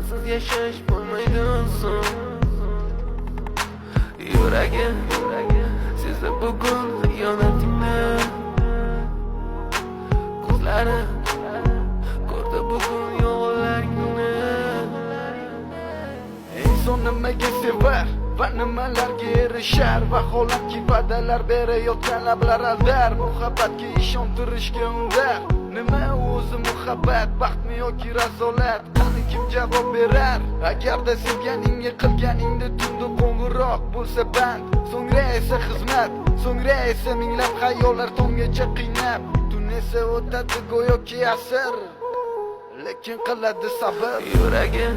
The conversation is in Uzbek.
sensiz yashash bo'lmaydi so'ng. Yuragim sezdi bugun xiyonatingni, ko'zlari ko'rdi bugun yolg'onlaringni. Inson nimaga sevar va nimalarga erishar, vaholanki va'dalar berayotgan lablar aldar, muhabbatga ishontirishga undar. Nima o'zi muhabbat, baxtmi yoki razolat? Qani kim javob berar? Agarda sevganingga qilganingda tunda qo'ng'iroq bo'lsa band, so'ngra esa xizmat, so'ngra esa minglab xayollar tonggacha qiynab, tun esa o'tadi go'yoki asr, lekin qiladi sabr. Yuragim